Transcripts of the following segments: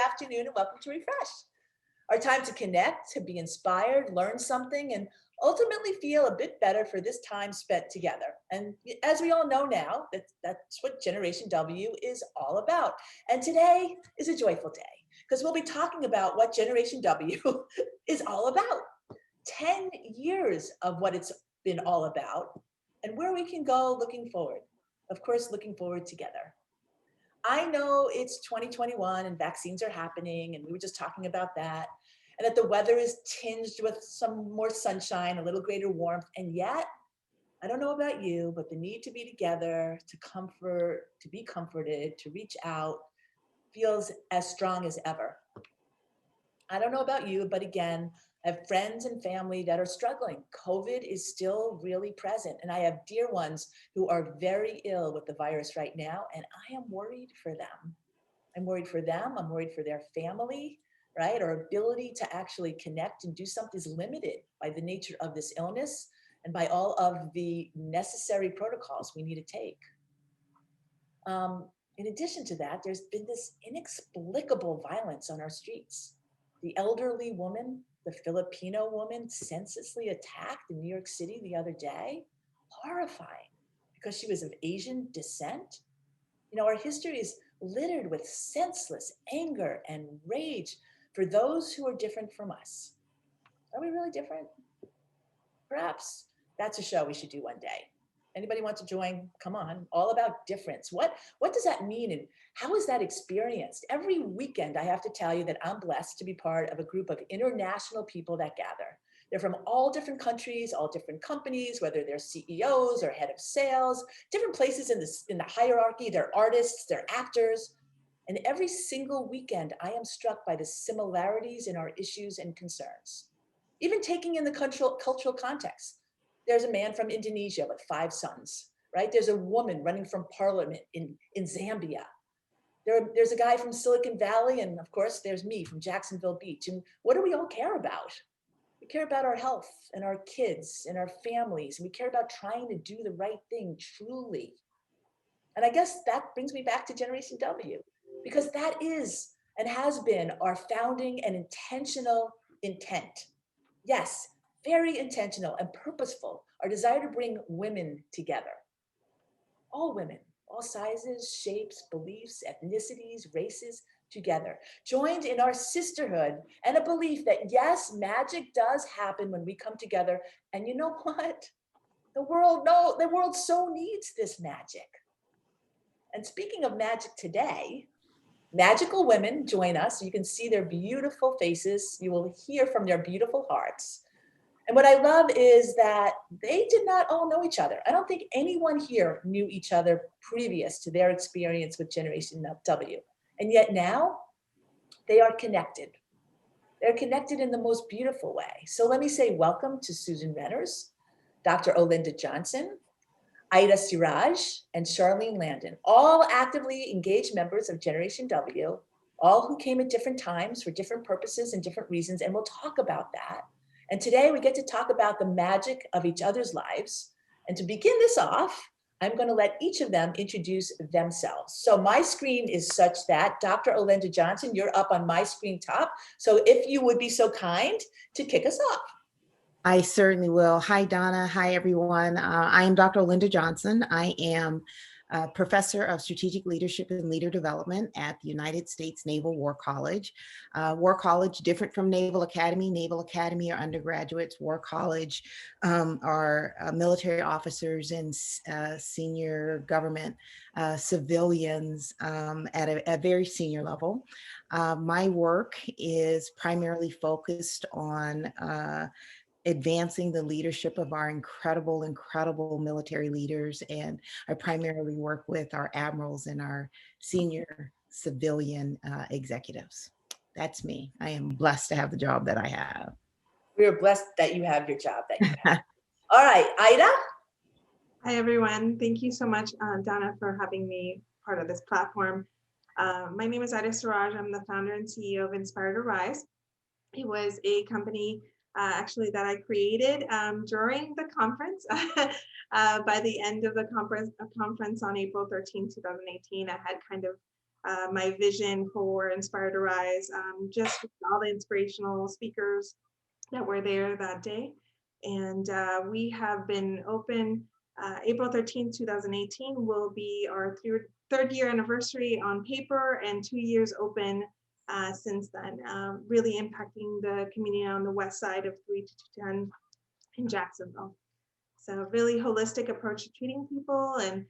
afternoon, and welcome to Refresh. Our time to connect, to be inspired, learn something, and ultimately feel a bit better for this time spent together. And as we all know now, that's what Generation W is all about. And today is a joyful day because we'll be talking about what Generation W is all about. 10 years of what it's been all about and where we can go looking forward. Of course, looking forward together. I know it's 2021 and vaccines are happening, and we were just talking about that, and that the weather is tinged with some more sunshine, a little greater warmth, and yet, I don't know about you, but the need to be together, to comfort, to be comforted, to reach out, feels as strong as ever. I don't know about you, but again, I have friends and family that are struggling. COVID is still really present, and I have dear ones who are very ill with the virus right now, and I am worried for them. I'm worried for them. I'm worried for their family, right? Our ability to actually connect and do something is limited by the nature of this illness and by all of the necessary protocols we need to take. In addition to that, there's been this inexplicable violence on our streets. The elderly woman, the Filipino woman senselessly attacked in New York City the other day, horrifying because she was of Asian descent. You know, our history is littered with senseless anger and rage for those who are different from us. Are we really different? Perhaps that's a show we should do one day. Anybody want to join? Come on, all about difference. What does that mean and how is that experienced? Every weekend, I have to tell you that I'm blessed to be part of a group of international people that gather. They're from all different countries, all different companies, whether they're CEOs or head of sales, different places in the hierarchy. They're artists, they're actors. And every single weekend, I am struck by the similarities in our issues and concerns. Even taking in the cultural context. There's a man from Indonesia with 5 sons, right? There's a woman running from parliament in Zambia. There's a guy from Silicon Valley, and of course, there's me from Jacksonville Beach. And what do we all care about? We care about our health and our kids and our families, and we care about trying to do the right thing truly. And I guess that brings me back to Generation W, because that is and has been our founding and intentional intent. Yes, very intentional and purposeful, our desire to bring women together. All women, all sizes, shapes, beliefs, ethnicities, races, together, joined in our sisterhood and a belief that yes, magic does happen when we come together. And you know what? The world so needs this magic. And speaking of magic today, magical women join us. You can see their beautiful faces. You will hear from their beautiful hearts. And what I love is that they did not all know each other. I don't think anyone here knew each other previous to their experience with Generation W. And yet now they are connected. They're connected in the most beautiful way. So let me say welcome to Susan Renners, Dr. Olenda Johnson, Aida Seeraj, and Charlene Landon, all actively engaged members of Generation W, all who came at different times for different purposes and different reasons, and we'll talk about that. And today we get to talk about the magic of each other's lives. And to begin this off, I'm going to let each of them introduce themselves. So my screen is such that Dr. Olenda Johnson, you're up on my screen top. So if you would be so kind to kick us off. I certainly will. Hi, Donna. Hi, everyone. I am Dr. Olenda Johnson. I am a professor of strategic leadership and leader development at the United States Naval War College. War College, different from Naval Academy. Naval Academy are undergraduates. War College are military officers and senior government civilians at a very senior level. My work is primarily focused on advancing the leadership of our incredible military leaders. And I primarily work with our admirals and our senior civilian executives. That's me. I am blessed to have the job that I have. We are blessed that you have your job that you have. All right, Aida? Hi, everyone. Thank you so much, Donna, for having me part of this platform. My name is Aida Seeraj. I'm the founder and CEO of Inspire to Rise. It was a company actually that I created during the conference. By the end of the conference on April 13, 2018, I had kind of my vision for Inspire to Rise, just with all the inspirational speakers that were there that day. And we have been open. April 13th, 2018 will be our third year anniversary on paper, and 2 years open since then, really impacting the community on the west side of 3210 in Jacksonville. So really holistic approach to treating people, and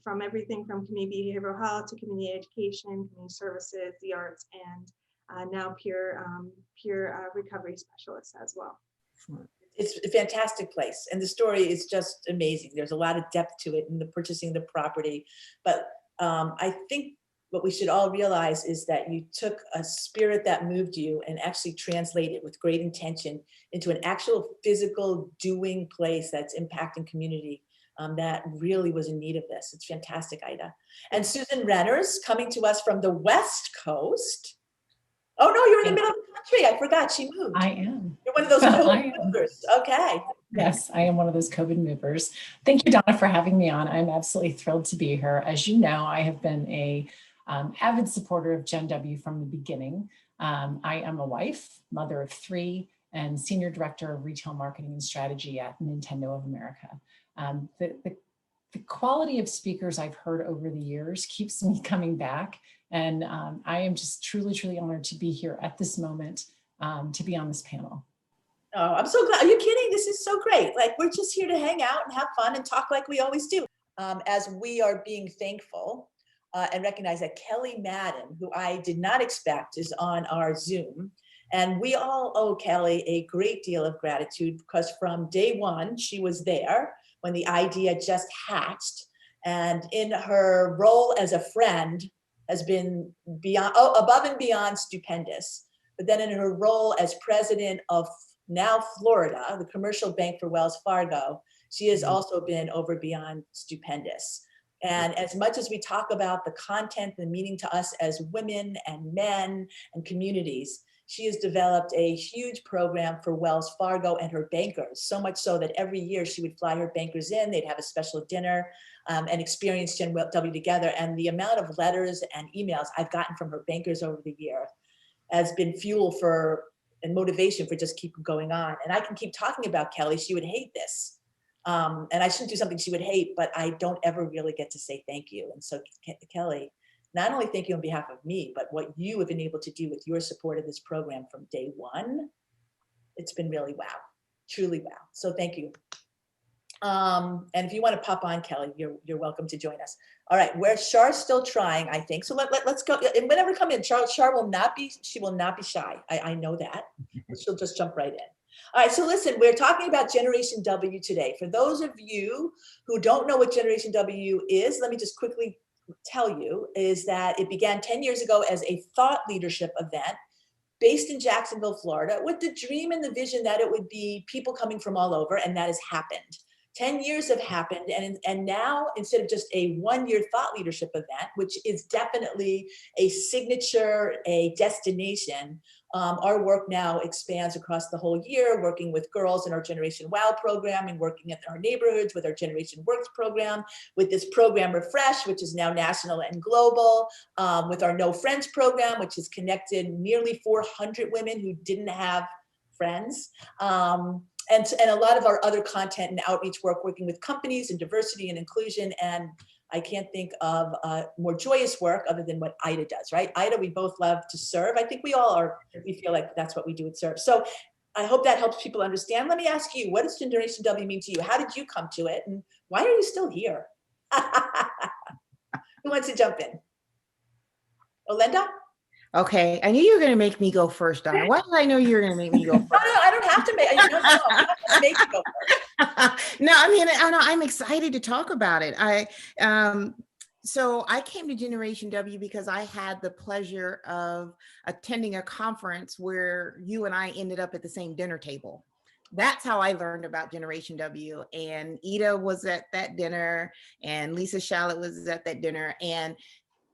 from everything from community behavioral health to community education, community services, the arts, and now peer recovery specialists as well. It's a fantastic place, and the story is just amazing. There's a lot of depth to it in the purchasing the property, but I think what we should all realize is that you took a spirit that moved you and actually translated with great intention into an actual physical doing place that's impacting community that really was in need of this. It's fantastic, Aida. And Susan Renners, coming to us from the West Coast. Oh no, you're in the middle of the country. I forgot she moved. I am. You're one of those COVID movers. Okay. Yes, I am one of those COVID movers. Thank you, Donna, for having me on. I'm absolutely thrilled to be here. As you know, I have been a avid supporter of Gen W from the beginning. I am a wife, mother of 3, and senior director of retail marketing and strategy at Nintendo of America. The quality of speakers I've heard over the years keeps me coming back. And I am just truly, truly honored to be here at this moment, to be on this panel. Oh, I'm so glad. Are you kidding? This is so great. Like, we're just here to hang out and have fun and talk like we always do. As we are being thankful and recognize that Kelly Madden, who I did not expect, is on our Zoom. And we all owe Kelly a great deal of gratitude, because from day one, she was there when the idea just hatched. And in her role as a friend has been beyond, above and beyond stupendous. But then in her role as president of now Florida, the commercial bank for Wells Fargo, she has also been over beyond stupendous. And as much as we talk about the content and meaning to us as women and men and communities, she has developed a huge program for Wells Fargo and her bankers, so much so that every year she would fly her bankers in, they'd have a special dinner and experience Gen W together. And the amount of letters and emails I've gotten from her bankers over the year has been fuel for and motivation for just keep going on. And I can keep talking about Kelly. She would hate this. And I shouldn't do something she would hate, but I don't ever really get to say thank you. And so Kelly, not only thank you on behalf of me, but what you have been able to do with your support of this program from day one, it's been really wow, truly wow. So thank you. And if you want to pop on, Kelly, you're welcome to join us. All right, where Char's still trying, I think. So let's go. And whenever come in, Char will not be, she will not be shy. I know that. She'll just jump right in. All right, so listen, we're talking about Generation W today. For those of you who don't know what Generation W is, let me just quickly tell you, is that it began 10 years ago as a thought leadership event based in Jacksonville, Florida, with the dream and the vision that it would be people coming from all over, and that has happened. 10 years have happened, and now, instead of just a one-year thought leadership event, which is definitely a signature, a destination, our work now expands across the whole year, working with girls in our Generation WOW program and working in our neighborhoods with our Generation Works program, with this program Refresh, which is now national and global, with our No Friends program, which has connected nearly 400 women who didn't have friends. And a lot of our other content and outreach work, working with companies and diversity and inclusion. And I can't think of more joyous work other than what Aida does, right? Aida, we both love to serve. I think we all are, we feel like that's what we do at Serve. So I hope that helps people understand. Let me ask you, what does Generation W mean to you? How did you come to it? And why are you still here? Who wants to jump in? Olenda? Okay, I knew you were going to make me go first, Donna. Why did I know you were going to make me go first? No, I don't have to make. No, I'm not gonna make you go first. No, I mean, I'm excited to talk about it. So I came to Generation W because I had the pleasure of attending a conference where you and I ended up at the same dinner table. That's how I learned about Generation W. And Aida was at that dinner, and Lisa Shallot was at that dinner, and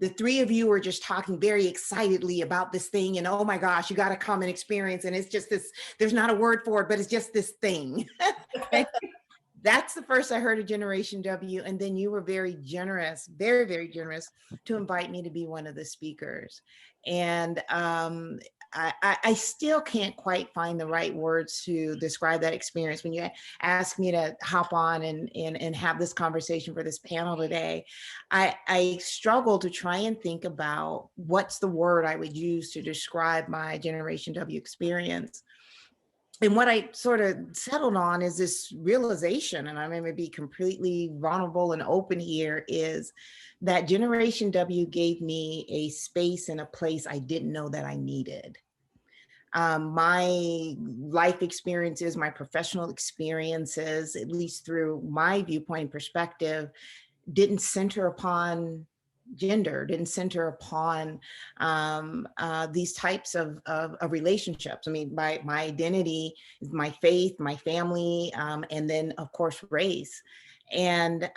the three of you were just talking very excitedly about this thing, and oh my gosh, you got to come and experience. And it's just this, there's not a word for it, but it's just this thing. that's the first I heard of Generation W. And then you were very generous, very, very generous to invite me to be one of the speakers. And I still can't quite find the right words to describe that experience. When you asked me to hop on and have this conversation for this panel today, I struggle to try and think about what's the word I would use to describe my Generation W experience. And what I sort of settled on is this realization, and I'm going to be completely vulnerable and open here, is that Generation W gave me a space and a place I didn't know that I needed. My life experiences, my professional experiences, at least through my viewpoint and perspective, didn't center upon gender, didn't center upon these types of relationships. I mean, my identity is my faith, my family, and then of course race. And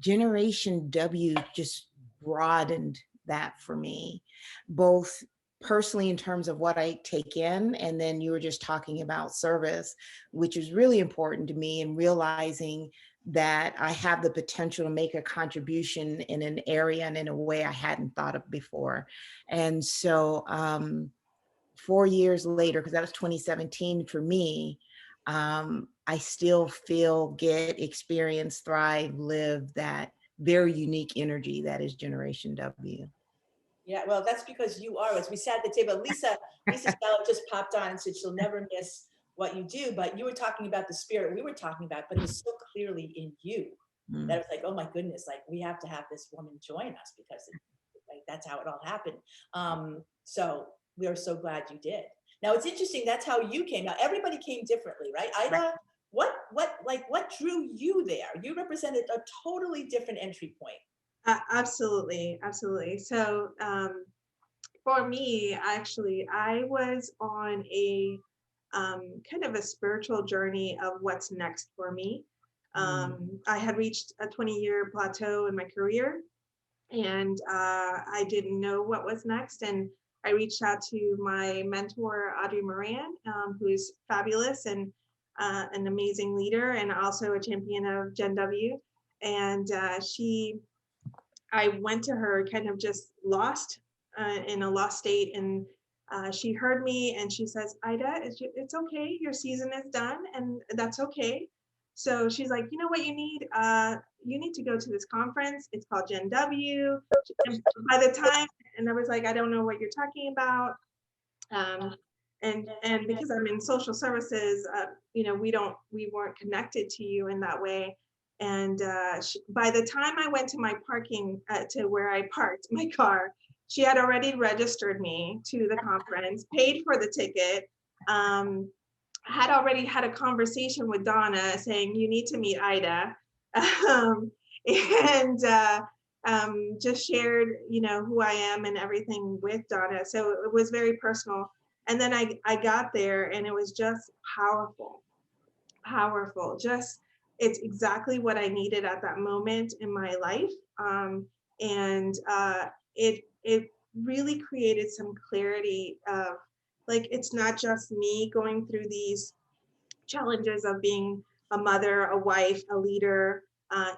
Generation W just broadened that for me, both personally in terms of what I take in, and then you were just talking about service, which is really important to me, and realizing that I have the potential to make a contribution in an area and in a way I hadn't thought of before. And so 4 years later, because that was 2017 for me, I still feel, get, experience, thrive, live that very unique energy that is Generation W. Yeah, well, that's because you are. As we sat at the table, Lisa Scallop just popped on and said she'll never miss what you do, but you were talking about the spirit we were talking about, but it was so clearly in you that it was like, oh my goodness, like we have to have this woman join us because like that's how it all happened. So we are so glad you did. Now it's interesting, that's how you came. Now everybody came differently, right? Ida, what drew you there? You represented a totally different entry point. Absolutely, absolutely. So for me, actually, I was on a kind of a spiritual journey of what's next for me. I had reached a 20-year plateau in my career, and I didn't know what was next. And I reached out to my mentor, Audrey Moran, who is fabulous and an amazing leader, and also a champion of Gen W. And I went to her kind of just lost in a lost state, and she heard me and she says, Ida, it's okay. Your season is done, and that's okay. So she's like, you know what you need? You need to go to this conference. It's called Gen W. And by the time, and I was like, I don't know what you're talking about. And because I'm in social services, you know, we weren't connected to you in that way. And by the time I went to my parking, to where I parked my car, she had already registered me to the conference, paid for the ticket, had already had a conversation with Donna saying, you need to meet Ida. And just shared, you know, who I am and everything with Donna. So it was very personal. And then I got there and it was just powerful, powerful. Just, it's exactly what I needed at that moment in my life. And it really created some clarity of like, it's not just me going through these challenges of being a mother, a wife, a leader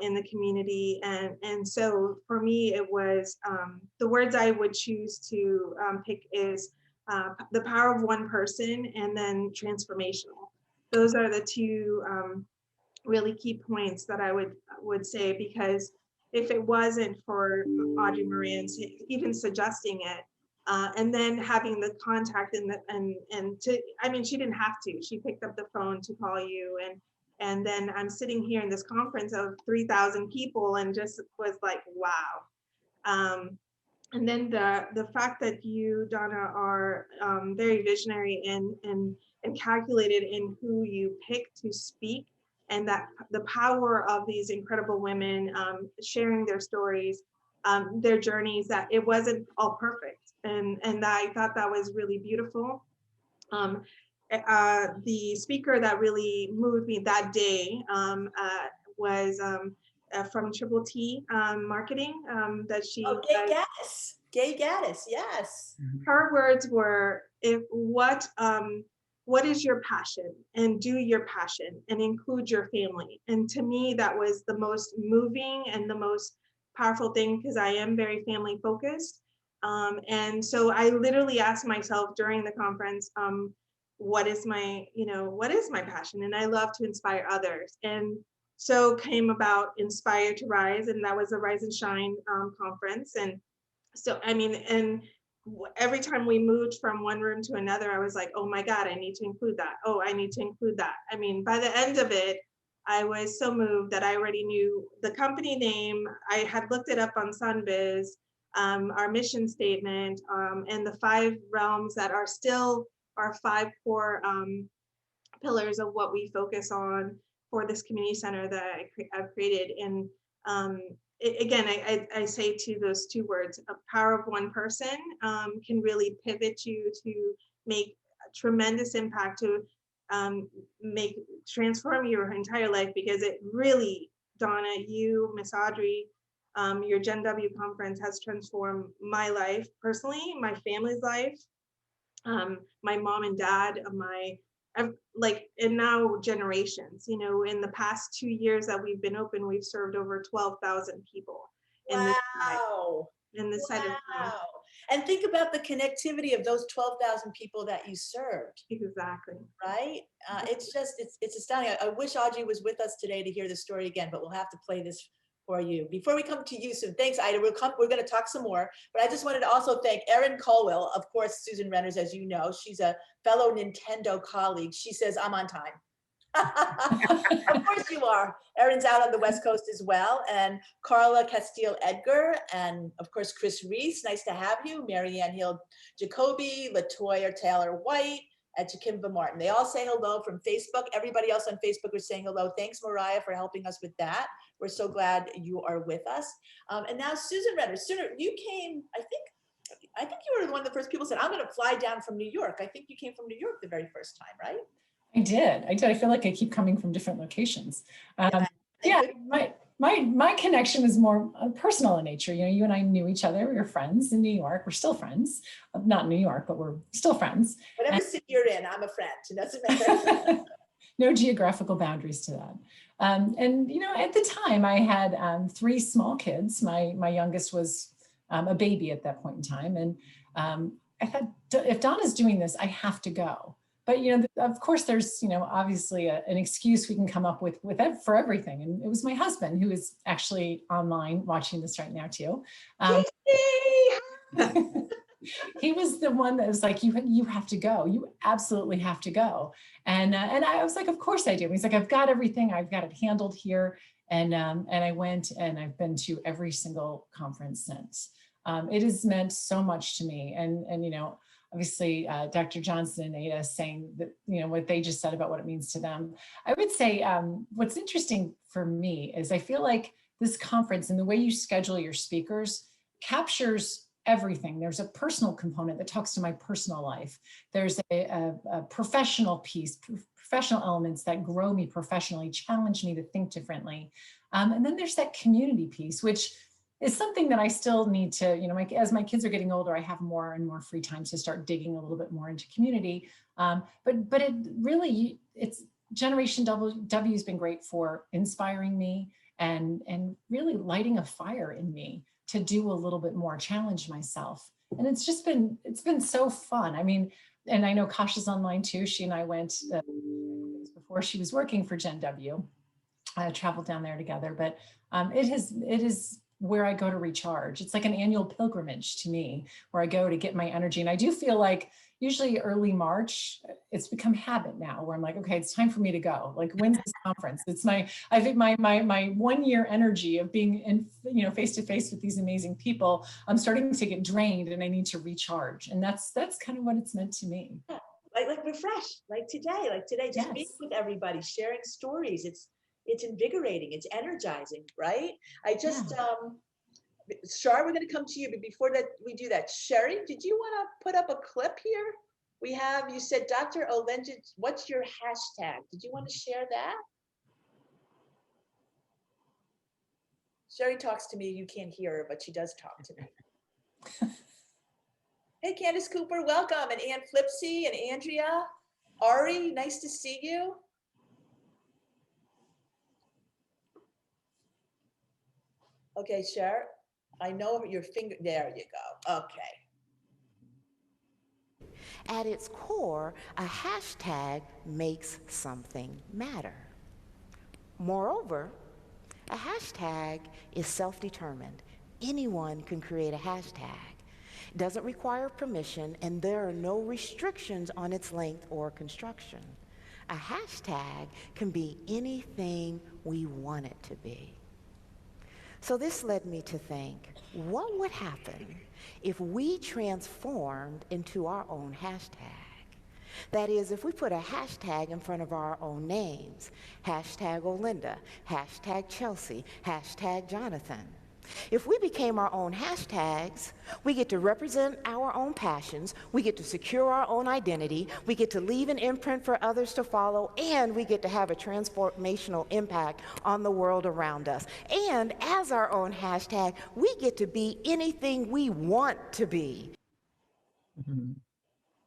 in the community. And so for me, it was the words I would choose to pick is the power of one person and then transformational. Those are the two really key points that I would say, because if it wasn't for Audrey Moran's even suggesting it, and then having the contact and to, I mean, she didn't have to. She picked up the phone to call you, and then I'm sitting here in this conference of 3,000 people and just was like, wow. And then the fact that you, Donna, are very visionary and calculated in who you pick to speak, and that the power of these incredible women sharing their stories, their journeys, that it wasn't all perfect. And I thought that was really beautiful. The speaker that really moved me that day was from Triple T Marketing, that she— Oh, Gay Gaddis, yes. Her words were, if what what is your passion, and do your passion and include your family. And to me, that was the most moving and the most powerful thing, because I am very family focused. And so I literally asked myself during the conference, what is my passion? And I love to inspire others. And so came about Inspire to Rise, and that was a Rise and Shine conference. And so, I mean, and every time we moved from one room to another, I was like, oh my God, I need to include that. Oh, I need to include that. I mean, by the end of it, I was so moved that I already knew the company name. I had looked it up on Sunbiz, our mission statement, and the 5 realms that are still our 5 core pillars of what we focus on for this community center that I've created. And again, I say to those 2 words, a power of one person can really pivot you to make a tremendous impact, to transform your entire life, because it really, Donna, you, Miss Audrey, your Gen W conference has transformed my life personally, my family's life, my mom and dad, and now generations. In the past 2 years that we've been open, we've served over 12,000 people in this Wow. side of town. Wow. And think about the connectivity of those 12,000 people that you served. Exactly. Right? It's astounding. I wish Audrey was with us today to hear the story again, but we'll have to play this for you. Before we come to you soon, thanks, Ida. We're going to talk some more, but I just wanted to also thank Erin Colwell, of course, Susan Renners, as you know. She's a fellow Nintendo colleague. She says, I'm on time. Of course you are. Erin's out on the West Coast as well. And Carla Castile Edgar, and of course, Chris Reese, nice to have you. Marianne Hill Jacoby, Latoya Taylor White, and Jakimba Martin. They all say hello from Facebook. Everybody else on Facebook is saying hello. Thanks, Mariah, for helping us with that. We're so glad you are with us. And now Susan Renners. You came, I think you were one of the first people who said, I'm going to fly down from New York. I think you came from New York the very first time, right? I did. I feel like I keep coming from different locations. My connection was more personal in nature. You and I knew each other. We were friends in New York. We're still friends. Not in New York, but we're still friends. Whatever city you're in, I'm a friend. It doesn't matter. No geographical boundaries to that. And at the time, I had 3 small kids. My youngest was a baby at that point in time, and I thought, if Donna's doing this, I have to go. But, of course, there's, obviously an excuse we can come up with for everything. And it was my husband, who is actually online watching this right now, too. He was the one that was like, you have to go. You absolutely have to go. And I was like, of course I do. He's like, I've got everything. I've got it handled here. And I went, and I've been to every single conference since. It has meant so much to me. And obviously, Dr. Johnson and Aida saying that, what they just said about what it means to them. I would say what's interesting for me is I feel like this conference and the way you schedule your speakers captures everything. There's a personal component that talks to my personal life. There's a professional piece, professional elements that grow me professionally, challenge me to think differently. And then there's that community piece, which is something that I still need to, as my kids are getting older, I have more and more free time to start digging a little bit more into community. But it's Generation W has been great for inspiring me and really lighting a fire in me to do a little bit more, challenge myself. And it's been so fun. I mean, and I know Kasha's online too. She and I went before she was working for Gen W. I traveled down there together, but it is where I go to recharge. It's like an annual pilgrimage to me, where I go to get my energy. And I do feel like usually early March, it's become habit now, where I'm like, okay, it's time for me to go. Like, when's this conference? It's I think my 1 year energy of being in, face to face with these amazing people, I'm starting to get drained and I need to recharge. And that's kind of what it's meant to me. Like refresh, like today, just Yes. being with everybody, sharing stories. It's invigorating, it's energizing, right? Shar, we're going to come to you, but before that, we do that. Sherry, did you want to put up a clip here? You said, Dr. Olenda, what's your hashtag? Did you want to share that? Sherry talks to me, you can't hear her, but she does talk to me. Hey, Candace Cooper, welcome. And Ann Flipsy and Andrea. Ari, nice to see you. Okay, Cher, I know your finger, there you go, okay. At its core, a hashtag makes something matter. Moreover, a hashtag is self-determined. Anyone can create a hashtag. It doesn't require permission, and there are no restrictions on its length or construction. A hashtag can be anything we want it to be. So this led me to think, what would happen if we transformed into our own hashtag? That is, if we put a hashtag in front of our own names, hashtag Olenda, hashtag Chelsea, hashtag Jonathan. If we became our own hashtags, we get to represent our own passions, we get to secure our own identity, we get to leave an imprint for others to follow, and we get to have a transformational impact on the world around us. And as our own hashtag, we get to be anything we want to be.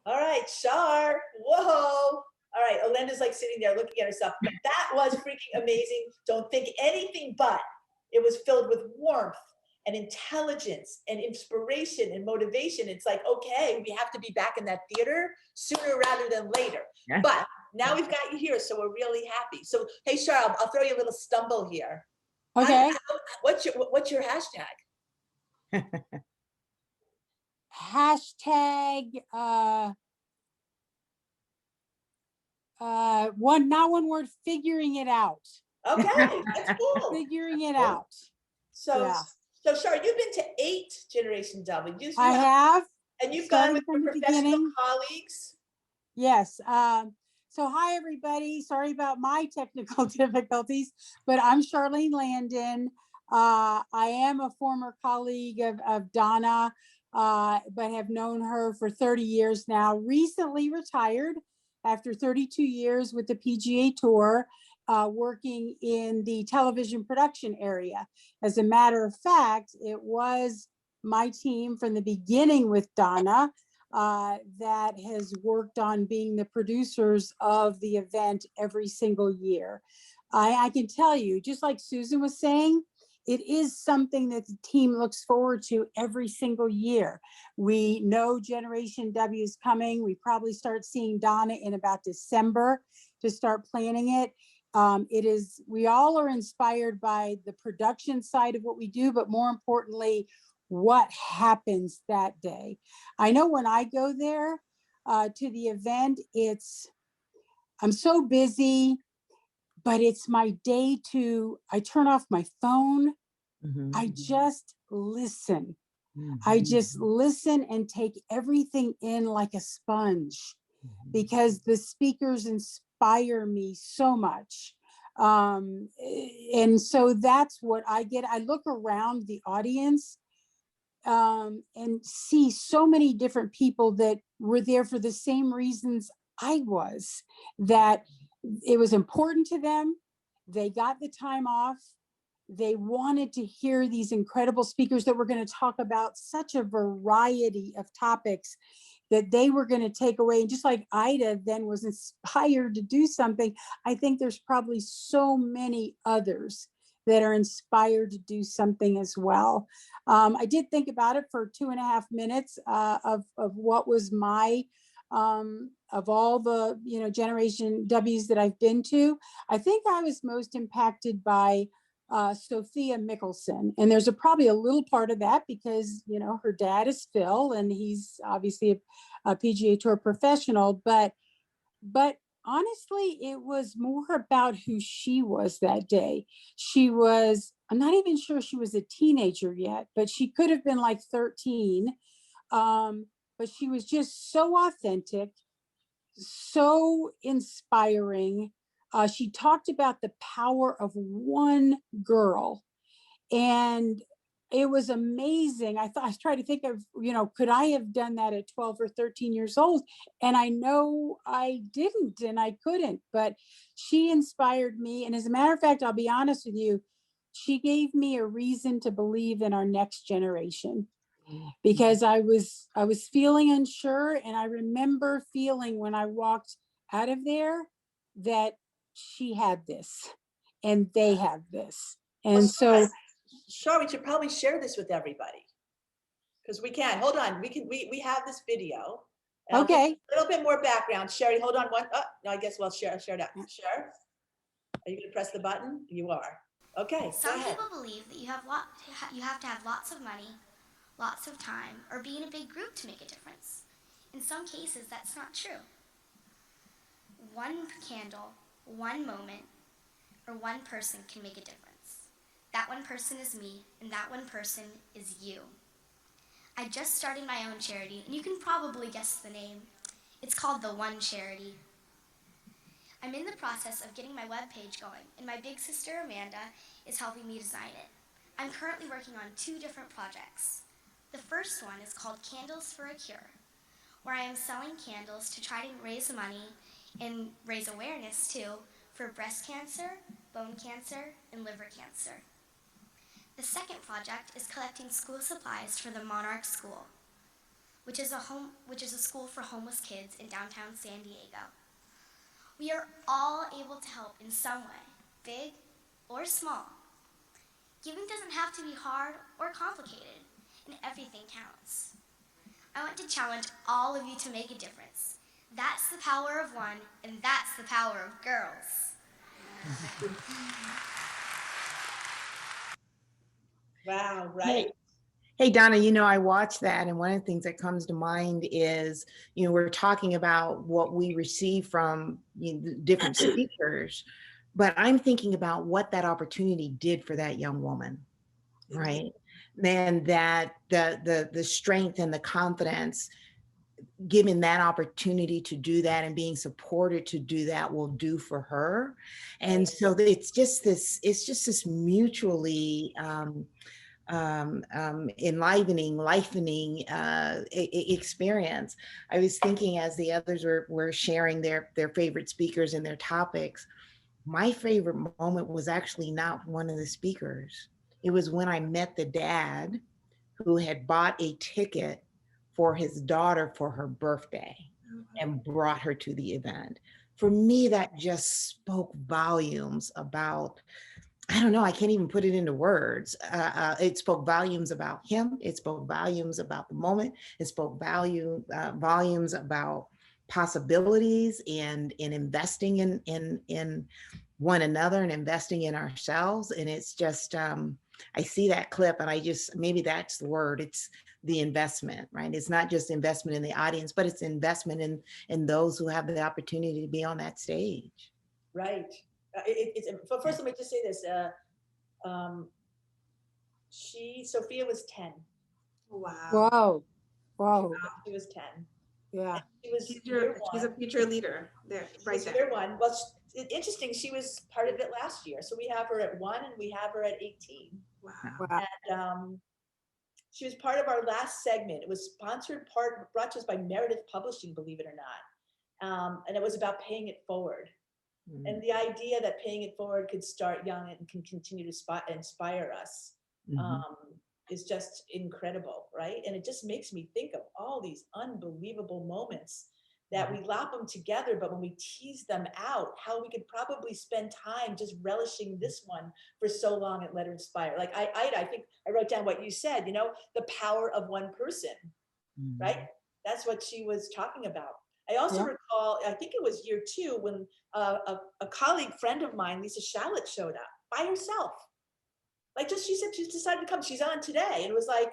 All right, Shar, whoa. All right, Olenda's like sitting there looking at herself. That was freaking amazing. Don't think anything but. It was filled with warmth and intelligence and inspiration and motivation. It's like, okay, we have to be back in that theater sooner rather than later. Yeah. But now we've got you here, so we're really happy. So, hey, Shar, I'll throw you a little stumble here. Okay. What's your hashtag? Hashtag not one word, figuring it out. Okay, that's cool. Figuring it out. So, yeah. So Shar, you've been to 8 Generation W's. I have. And you've gone with your professional colleagues. Yes. So hi, everybody. Sorry about my technical difficulties, but I'm Charlene Landon. I am a former colleague of Donna, but have known her for 30 years now. Recently retired after 32 years with the PGA Tour. Working in the television production area. As a matter of fact, it was my team from the beginning with Donna that has worked on being the producers of the event every single year. I can tell you, just like Susan was saying, it is something that the team looks forward to every single year. We know Generation W is coming. We probably start seeing Donna in about December to start planning it. We all are inspired by the production side of what we do, but more importantly, what happens that day. I know when I go there to the event, I'm so busy, but it's my day I turn off my phone. Mm-hmm. I just listen. Mm-hmm. I just listen and take everything in like a sponge, mm-hmm. because the speakers inspire me so much. And so that's what I get. I look around the audience and see so many different people that were there for the same reasons I was, that it was important to them. They got the time off. They wanted to hear these incredible speakers that were going to talk about such a variety of topics that they were going to take away. And just like Ida then was inspired to do something, I think there's probably so many others that are inspired to do something as well. I did think about it for 2.5 minutes of what was my, of all the, Generation W's that I've been to. I think I was most impacted by Sophia Mickelson. And there's probably a little part of that because, her dad is Phil and he's obviously a PGA Tour professional, but honestly, it was more about who she was that day. I'm not even sure she was a teenager yet, but she could have been like 13. But she was just so authentic, so inspiring. She talked about the power of one girl, and it was amazing. I tried to think of, could I have done that at 12 or 13 years old? And I know I didn't and I couldn't, but she inspired me. And as a matter of fact, I'll be honest with you, she gave me a reason to believe in our next generation, because I was feeling unsure. And I remember feeling when I walked out of there that she had this and they have this. And so Sure, we should probably share this with everybody. Because we can. Hold on. We have this video. I'll give okay. a little bit more background. Sherry, hold on one. Oh, no, I guess we'll share that. Share. Are you gonna press the button? You are. Okay. Go Some ahead. people believe that you have to have lots of money, lots of time, or be in a big group to make a difference. In some cases, that's not true. One candle, one moment, or one person can make a difference. That one person is me, and that one person is you. I just started my own charity, and you can probably guess the name. It's called The One Charity. I'm in the process of getting my webpage going, and my big sister Amanda is helping me design it. I'm currently working on 2 different projects. The first one is called Candles for a Cure, where I am selling candles to try to raise money and raise awareness too for breast cancer, bone cancer, and liver cancer. The second project is collecting school supplies for the Monarch School, which is a school for homeless kids in downtown San Diego. We are all able to help in some way, big or small. Giving doesn't have to be hard or complicated, and everything counts. I want to challenge all of you to make a difference. That's the power of one, and that's the power of girls. Wow. Right. Hey, Donna, I watched that, and one of the things that comes to mind is, we're talking about what we receive from the different speakers, but I'm thinking about what that opportunity did for that young woman, right? And that the strength and the confidence given that opportunity to do that and being supported to do that will do for her. And so it's just this mutually enlivening, lifening experience. I was thinking as the others were sharing their favorite speakers and their topics, my favorite moment was actually not one of the speakers. It was when I met the dad who had bought a ticket for his daughter for her birthday and brought her to the event. For me, that just spoke volumes about, I don't know, I can't even put it into words. It spoke volumes about him. It spoke volumes about the moment. It spoke volumes about possibilities and investing in one another and investing in ourselves. And it's just, I see that clip and maybe that's the word. It's the investment, right? It's not just investment in the audience, but it's investment in those who have the opportunity to be on that stage. Right. But first, let me just say this. Sophia was 10. Wow. Whoa. She was 10. Yeah. She's a future leader there, right there. Year 1. Well, interesting. She was part of it last year. So we have her at 1 and we have her at 18. Wow. And she was part of our last segment. It was brought to us by Meredith Publishing, believe it or not. And it was about paying it forward. Mm-hmm. And the idea that paying it forward could start young and can continue to inspire us is just incredible, right? And it just makes me think of all these unbelievable moments that we lap them together, but when we tease them out, how we could probably spend time just relishing this one for so long and let her inspire. Like I think I wrote down what you said, the power of one person, right? That's what she was talking about. I also recall, I think it was year 2 when a colleague friend of mine, Lisa Shallett, showed up by herself. Like she said, she decided to come. She's on today. And it was like,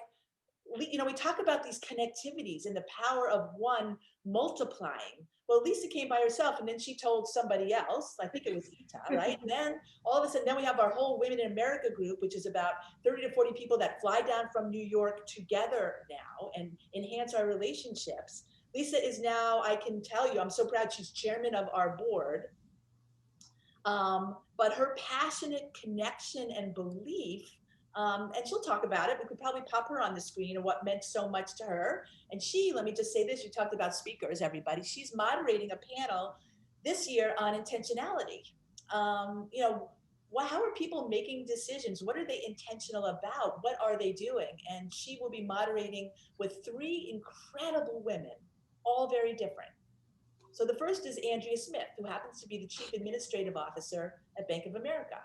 we talk about these connectivities and the power of one multiplying. Well, Lisa came by herself and then she told somebody else, I think it was Ita, right? And then all of a sudden, then we have our whole Women in America group, which is about 30 to 40 people that fly down from New York together now and enhance our relationships. Lisa is now, I can tell you, I'm so proud, she's chairman of our board. But her passionate connection and belief, and she'll talk about it, we could probably pop her on the screen and what meant so much to her. And let me just say this, you talked about speakers, everybody. She's moderating a panel this year on intentionality. How are people making decisions? What are they intentional about? What are they doing? And she will be moderating with 3 incredible women, all very different. So the first is Andrea Smith, who happens to be the Chief Administrative Officer at Bank of America.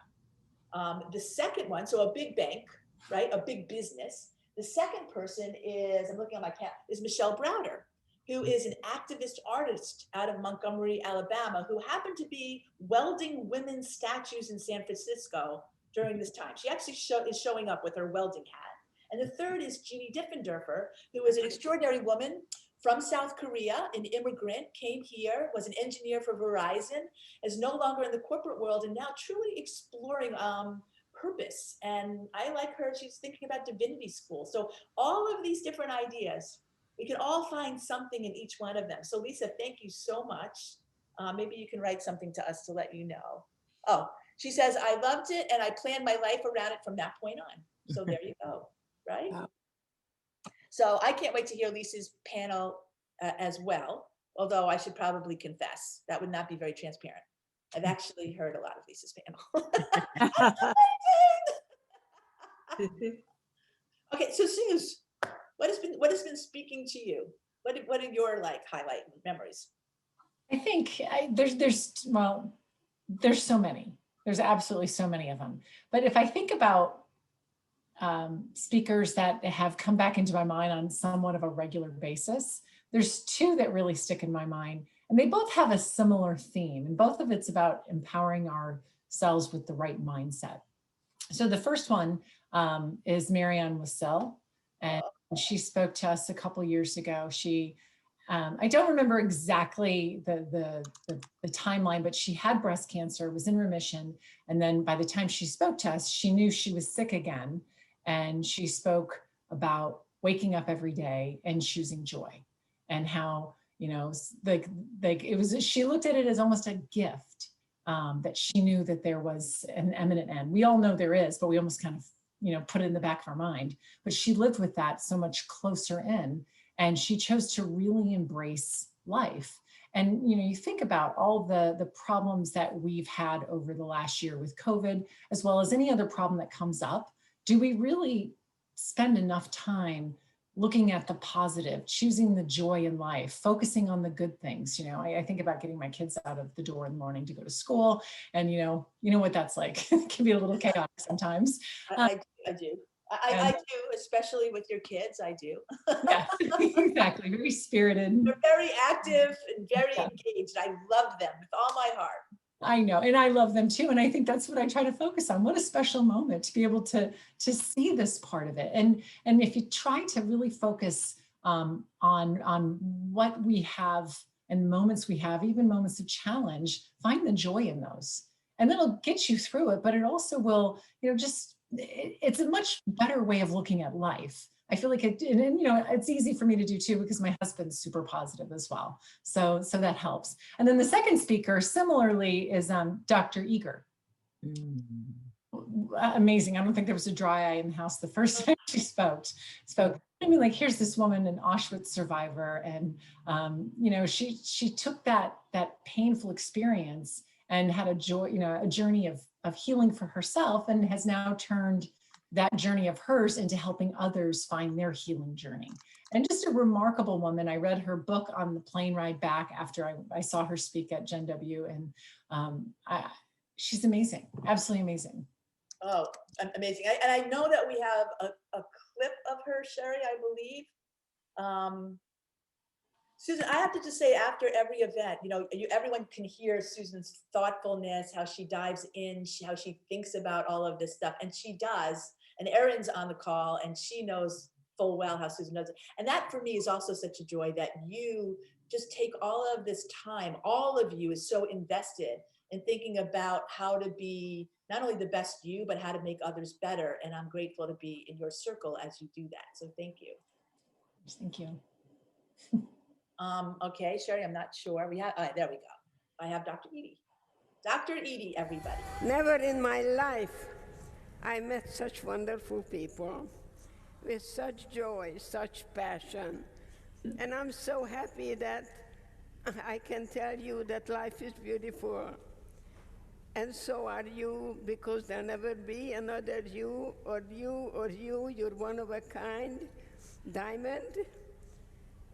The second one, so a big bank, right? A big business. The second person is, I'm looking at my cat, is Michelle Browder, who is an activist artist out of Montgomery, Alabama, who happened to be welding women's statues in San Francisco during this time. She actually is showing up with her welding hat. And the third is Jeannie Diffenderfer, who is an extraordinary woman from South Korea, an immigrant, came here, was an engineer for Verizon, is no longer in the corporate world, and now truly exploring purpose. And I like her, she's thinking about divinity school. So all of these different ideas, we can all find something in each one of them. So Lisa, thank you so much. Maybe you can write something to us to let you know. Oh, she says, I loved it and I planned my life around it from that point on. So there you go, right? Wow. So I can't wait to hear Lisa's panel as well, although I should probably confess, that would not be very transparent. I've actually heard a lot of Lisa's panel. Okay, so Suze, what has been speaking to you? What are your highlight memories? I think there's so many. There's absolutely so many of them. But if I think about speakers that have come back into my mind on somewhat of a regular basis, there's two that really stick in my mind, and they both have a similar theme, and both of it's about empowering ourselves with the right mindset. So the first one is Marianne Wassell, and she spoke to us a couple years ago. She, I don't remember exactly the timeline, but she had breast cancer, was in remission, and then by the time she spoke to us, she knew she was sick again. And she spoke about waking up every day and choosing joy, and how, you know, like it was, she looked at it as almost a gift, that she knew that there was an imminent end. We all know there is, but we almost kind of, you know, put it in the back of our mind. But she lived with that so much closer in, and she chose to really embrace life. And, you know, you think about all the problems that we've had over the last year with COVID, as well as any other problem that comes up. Do we really spend enough time looking at the positive, choosing the joy in life, focusing on the good things? You know, I think about getting my kids out of the door in the morning to go to school, and you know what that's like. It can be a little chaotic sometimes. I do. I do, especially with your kids. I do. Yeah, exactly. Very spirited. They're very active and very engaged. I love them with all my heart. I know, and I love them too. And I think that's what I try to focus on. What a special moment to be able to see this part of it. And if you try to really focus on what we have and moments we have, even moments of challenge, find the joy in those. And that'll get you through it, but it also will, you know, it's a much better way of looking at life. I feel like and you know, it's easy for me to do too, because my husband's super positive as well. So that helps. And then the second speaker similarly is Dr. Eager. Amazing. I don't think there was a dry eye in the house the first time she spoke. I mean, like, here's this woman, an Auschwitz survivor. And, you know, she took that painful experience and had a journey of healing for herself, and has now turned that journey of hers into helping others find their healing journey. And just a remarkable woman. I read her book on the plane ride back after I saw her speak at Gen W, and she's amazing, absolutely amazing. Oh, amazing. And I know that we have a clip of her, Sherry, I believe. Susan, I have to just say, after every event, you know, everyone can hear Susan's thoughtfulness, how she dives in, how she thinks about all of this stuff, and she does. And Erin's on the call, and she knows full well how Susan does it. And that for me is also such a joy, that you just take all of this time, all of you is so invested in thinking about how to be not only the best you, but how to make others better. And I'm grateful to be in your circle as you do that. So thank you. Thank you. Okay, Sherry, I'm not sure. We have, there we go. I have Dr. Edie. Dr. Edie, everybody. Never in my life I met such wonderful people with such joy, such passion. And I'm so happy that I can tell you that life is beautiful. And so are you, because there'll never be another you or you or you. You're one of a kind, diamond.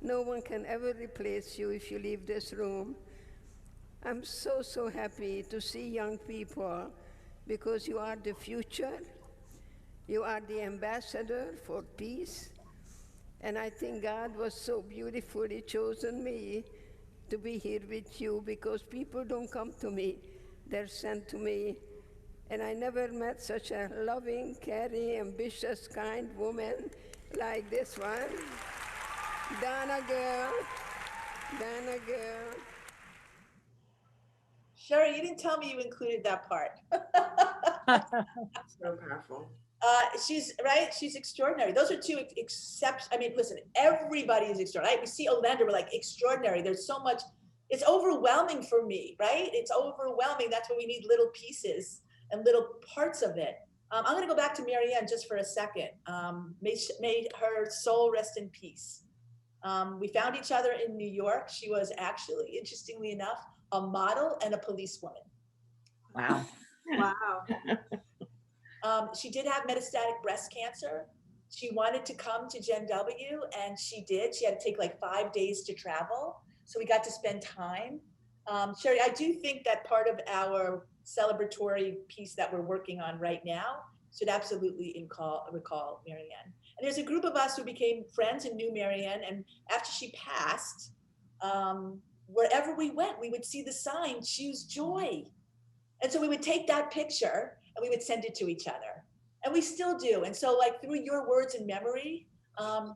No one can ever replace you if you leave this room. I'm so, so happy to see young people because you are the future. You are the ambassador for peace. And I think God was so beautifully chosen me to be here with you because people don't come to me, they're sent to me. And I never met such a loving, caring, ambitious, kind woman like this one. Donna girl, Donna girl. Sherry, you didn't tell me you included that part. So powerful. She's right. She's extraordinary. Those are two exceptions. I mean, listen, everybody is extraordinary. We see Olenda, we're like extraordinary. There's so much. It's overwhelming for me, right? It's overwhelming. That's why we need little pieces and little parts of it. I'm going to go back to Marianne just for a second. May her soul rest in peace. We found each other in New York. She was actually, interestingly enough, a model and a policewoman. Wow. Wow. She did have metastatic breast cancer. She wanted to come to Gen W, and she did. She had to take like 5 days to travel. So we got to spend time. Sherry, I do think that part of our celebratory piece that we're working on right now should absolutely recall Marianne. And there's a group of us who became friends and knew Marianne. And after she passed, wherever we went, we would see the sign, choose joy. And so we would take that picture and we would send it to each other. And we still do. And so like through your words and memory,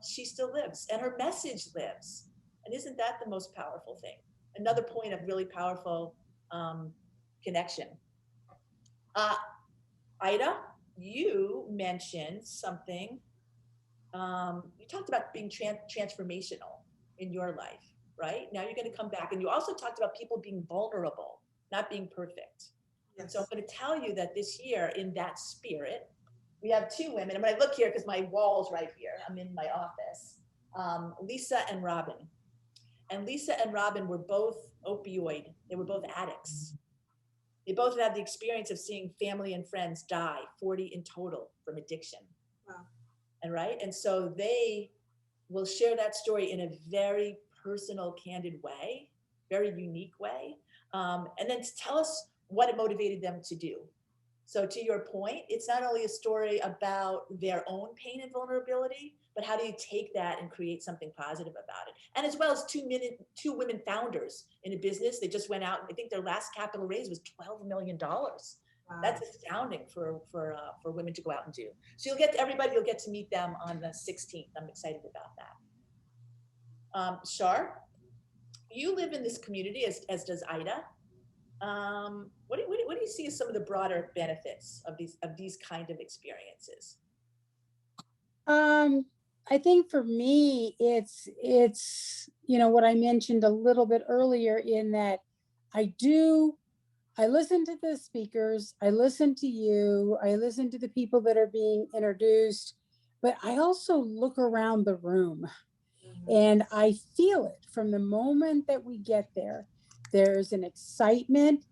she still lives and her message lives. And isn't that the most powerful thing? Another point of really powerful connection. Aida, you mentioned something. You talked about being transformational in your life, right? Now you're going to come back. And you also talked about people being vulnerable, not being perfect. Yes. So I'm going to tell you that this year, in that spirit, we have two women. And when I look here, because my wall's right here, I'm in my office, Lisa and Robin. And Lisa and Robin were both opioid. They were both addicts. They both had the experience of seeing family and friends die, 40 in total from addiction. Wow. And right. And so they will share that story in a very personal, candid way, very unique way. And then tell us what it motivated them to do. So to your point, it's not only a story about their own pain and vulnerability, but how do you take that and create something positive about it? And as well as two women founders in a business. They just went out, I think their last capital raise was $12 million. Wow. That's astounding for women to go out and do. So you'll get to meet them on the 16th. I'm excited about that. Shar, you live in this community as does Aida. What do you see as some of the broader benefits of these kind of experiences? I think for me, it's what I mentioned a little bit earlier in that I listen to the speakers, I listen to you, I listen to the people that are being introduced, but I also look around the room and I feel it from the moment that we get there. There's an excitement.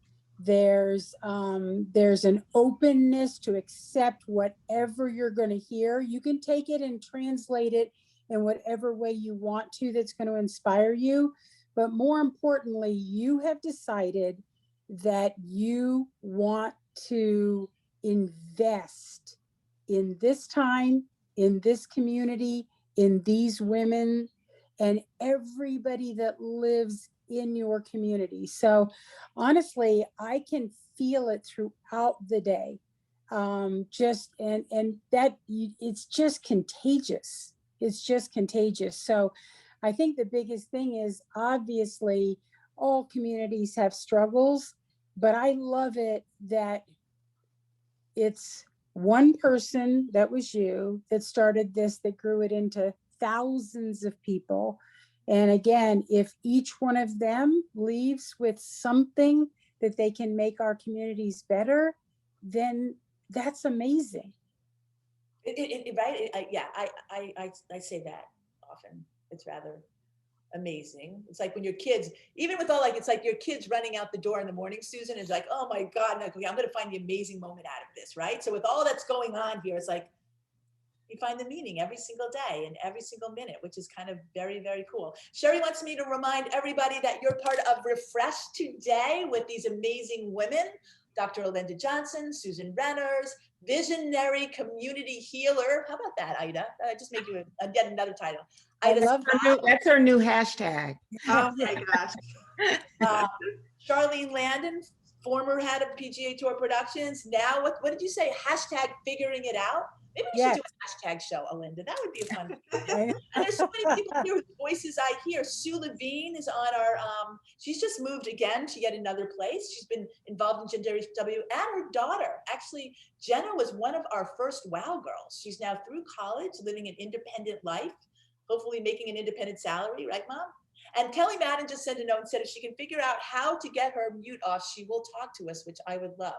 There's an openness to accept whatever you're going to hear. You can take it and translate it in whatever way you want to that's going to inspire you. But more importantly, you have decided that you want to invest in this time, in this community, in these women, and everybody that lives in your community. So honestly, I can feel it throughout the day. It's just contagious. It's just contagious. So I think the biggest thing is obviously all communities have struggles, but I love it that it's one person, that was you, that started this, that grew it into thousands of people. And again, if each one of them leaves with something that they can make our communities better, then that's amazing. Right? I say that often. It's rather amazing. It's like when your kids, even with all it's like your kids running out the door in the morning, Susan, is like, oh my God, okay, I'm going to find the amazing moment out of this, right? So with all that's going on here, it's like, You find the meaning every single day and every single minute, which is kind of very, very cool. Sherry wants me to remind everybody that you're part of Refresh today with these amazing women, Dr. Olenda Johnson, Susan Renners, visionary community healer. How about that, Ida? I just made you yet another title. I Aida love Seeraj. That's our new hashtag. Oh my gosh. Charlene Landon, former head of PGA Tour Productions. Now, what did you say? Hashtag figuring it out. Maybe we should do a hashtag show, Olenda. That would be a fun. And there's so many people here whose voices I hear. Sue Levine is on our. She's just moved again to yet another place. She's been involved in Gender W, and her daughter. Actually, Jenna was one of our first Wow girls. She's now through college, living an independent life, hopefully making an independent salary, right, Mom? And Kelly Madden just sent a note and said if she can figure out how to get her mute off, she will talk to us, which I would love.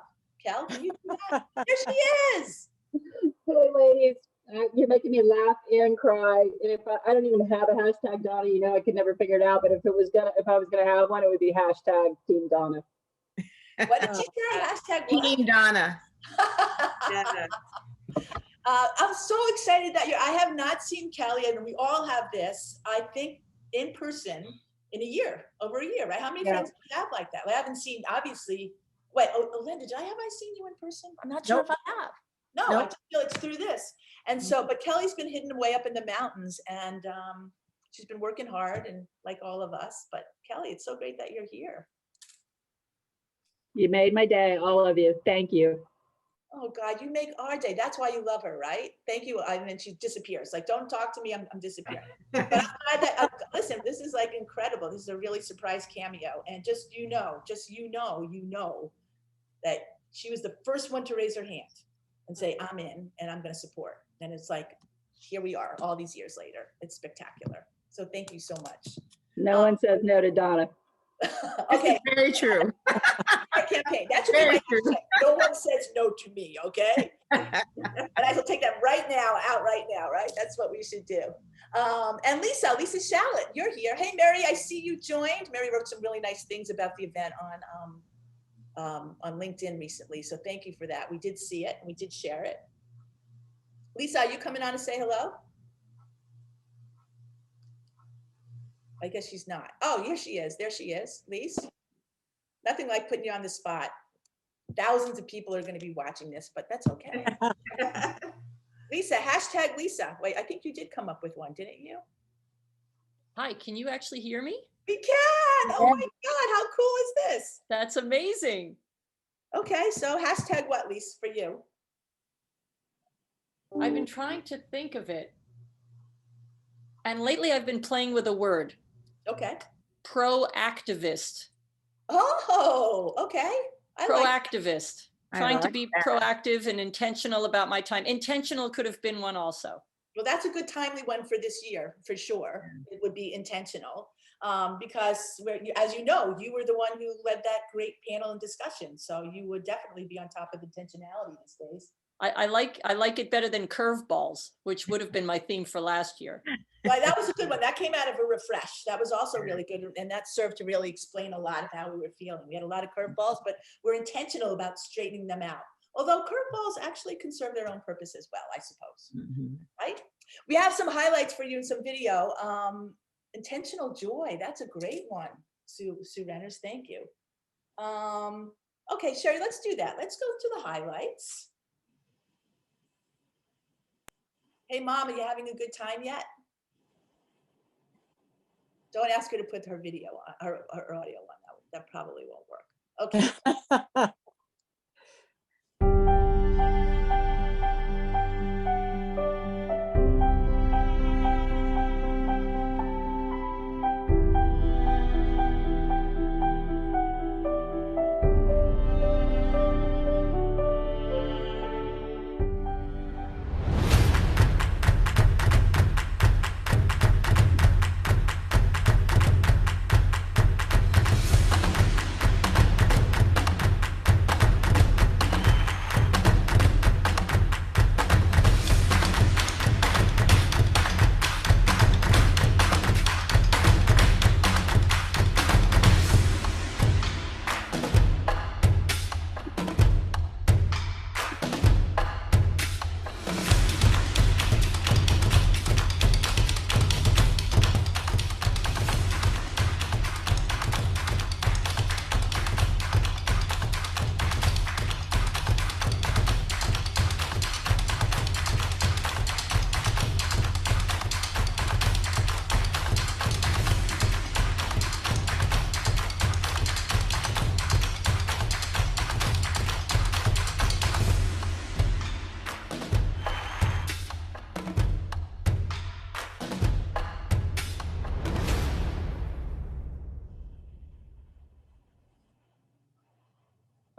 Kel, can you do that? There she is. Hey ladies, you're making me laugh and cry. And if I don't even have a hashtag Donna, you know, I could never figure it out. But if I was gonna have one, it would be hashtag Team Donna. What did you say? Hashtag what? Team Donna. I'm so excited that I have not seen Kelly, and we all have this, I think, in person in a year, over a year, right? How many friends do you have like that? I haven't seen, obviously. Wait, Olenda, have I seen you in person? I'm not sure if I have. No, I just feel it's through this. And so, but Kelly's been hidden away up in the mountains, and she's been working hard, and like all of us. But Kelly, it's so great that you're here. You made my day, all of you. Thank you. Oh God, you make our day. That's why you love her, right? Thank you. And then she disappears. Like, don't talk to me. I'm disappearing. But I'm glad that, listen, this is like incredible. This is a really surprise cameo. And just you know that she was the first one to raise her hand and say, I'm in and I'm going to support. And it's like, here we are all these years later. It's spectacular. So thank you so much. No one says no to Donna. Okay. Very true. My campaign. That should be my hashtag. No one says no to me, okay? And I will take that right now, right? That's what we should do. And Lisa Shallett, you're here. Hey, Mary, I see you joined. Mary wrote some really nice things about the event on LinkedIn recently, so thank you for that. We did see it, and we did share it. Lisa, are you coming on to say hello? I guess she's not. Oh, here she is. There she is. Lisa, nothing like putting you on the spot. Thousands of people are going to be watching this, but that's okay. Lisa, hashtag Lisa. Wait, I think you did come up with one, didn't you? Hi, can you actually hear me? We can. Oh my God, how cool is this? That's amazing. Okay, so hashtag what, Lisa, for you? I've been trying to think of it. And lately I've been playing with a word. Okay. Proactivist. Oh, okay. Proactivist. Trying to be proactive and intentional about my time. Intentional could have been one also. Well, that's a good timely one for this year, for sure. It would be intentional because, as you know, you were the one who led that great panel and discussion. So you would definitely be on top of intentionality these days. I like it better than curveballs, which would have been my theme for last year. Well, that was a good one. That came out of a refresh. That was also really good. And that served to really explain a lot of how we were feeling. We had a lot of curveballs, but we're intentional about straightening them out. Although curveballs actually can serve their own purpose as well, I suppose, right? We have some highlights for you in some video. Intentional joy, that's a great one. Sue Renners, thank you. Okay, Sherry, let's do that. Let's go to the highlights. Hey, Mom, are you having a good time yet? Don't ask her to put her video on, her audio on. That probably won't work. Okay.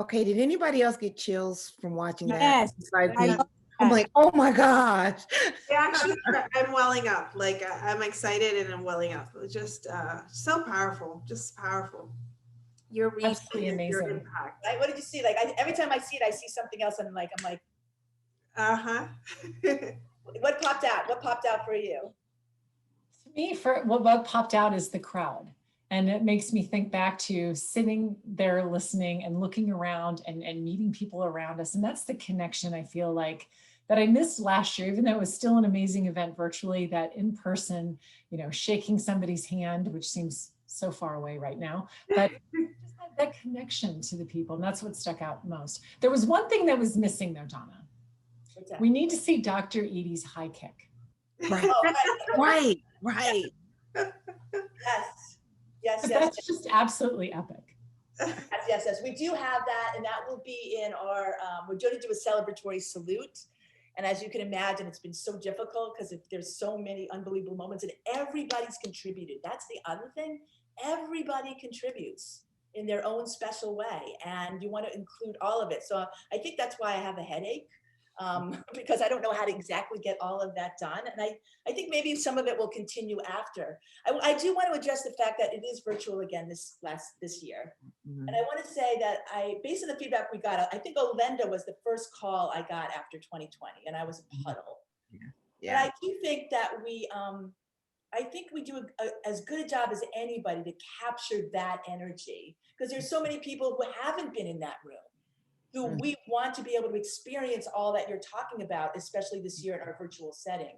Okay, did anybody else get chills from watching that? Yes, Besides I me? love I'm that. like, oh my gosh. Yeah, actually, I'm welling up. Like I'm excited and I'm welling up. It's just so powerful, just powerful. Your reach, Absolutely your amazing. impact. Right? What did you see? Like every time I see it, I see something else. And I'm like, Uh-huh. what popped out? What popped out for you? To me, for what popped out is the crowd. And it makes me think back to sitting there listening and looking around and meeting people around us. And that's the connection I feel like that I missed last year, even though it was still an amazing event virtually, that in person, you know, shaking somebody's hand, which seems so far away right now, but just that connection to the people. And that's what stuck out most. There was one thing that was missing though, Donna. What's that? We need to see Dr. Edie's high kick. Right, right, right. Yes, That's just absolutely epic. Yes. We do have that, and that will be in our, we're going to do a celebratory salute. And as you can imagine, it's been so difficult because there's so many unbelievable moments and everybody's contributed. That's the other thing. Everybody contributes in their own special way, and you want to include all of it. So I think that's why I have a headache. Because I don't know how to exactly get all of that done. And I think maybe some of it will continue after. I do want to address the fact that it is virtual again this year. Mhm. And I want to say that based on the feedback we got, I think Olenda was the first call I got after 2020, and I was a puddle. Yeah. And I do think that I think we do as good a job as anybody to capture that energy, because there's so many people who haven't been in that room, who we want to be able to experience all that you're talking about, especially this year in our virtual setting.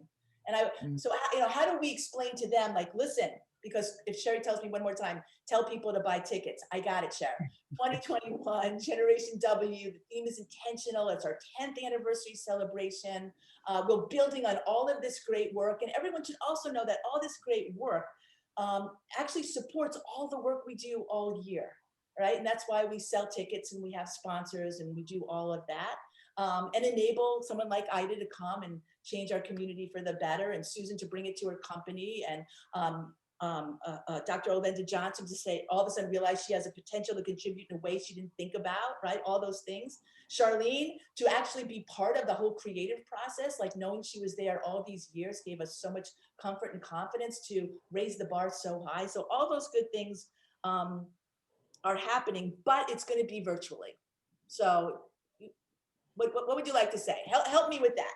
And so, you know, how do we explain to them, like, listen, because if Sherry tells me one more time, tell people to buy tickets. I got it, Sherry. 2021, Generation W, the theme is intentional. It's our 10th anniversary celebration. We're building on all of this great work. And everyone should also know that all this great work actually supports all the work we do all year. Right? And that's why we sell tickets and we have sponsors and we do all of that, and enable someone like Ida to come and change our community for the better, and Susan to bring it to her company, and Dr. Olenda Johnson to say all of a sudden realize she has a potential to contribute in a way she didn't think about, right? All those things. Charlene to actually be part of the whole creative process, like knowing she was there all these years gave us so much comfort and confidence to raise the bar so high. So all those good things are happening, but it's going to be virtually. So what would you like to say? Help me with that.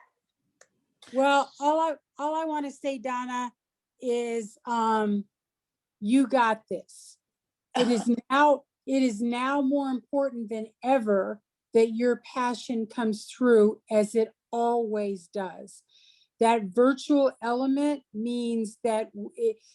Well, all I want to say, Donna, is you got this. It is now more important than ever that your passion comes through, as it always does. That virtual element means that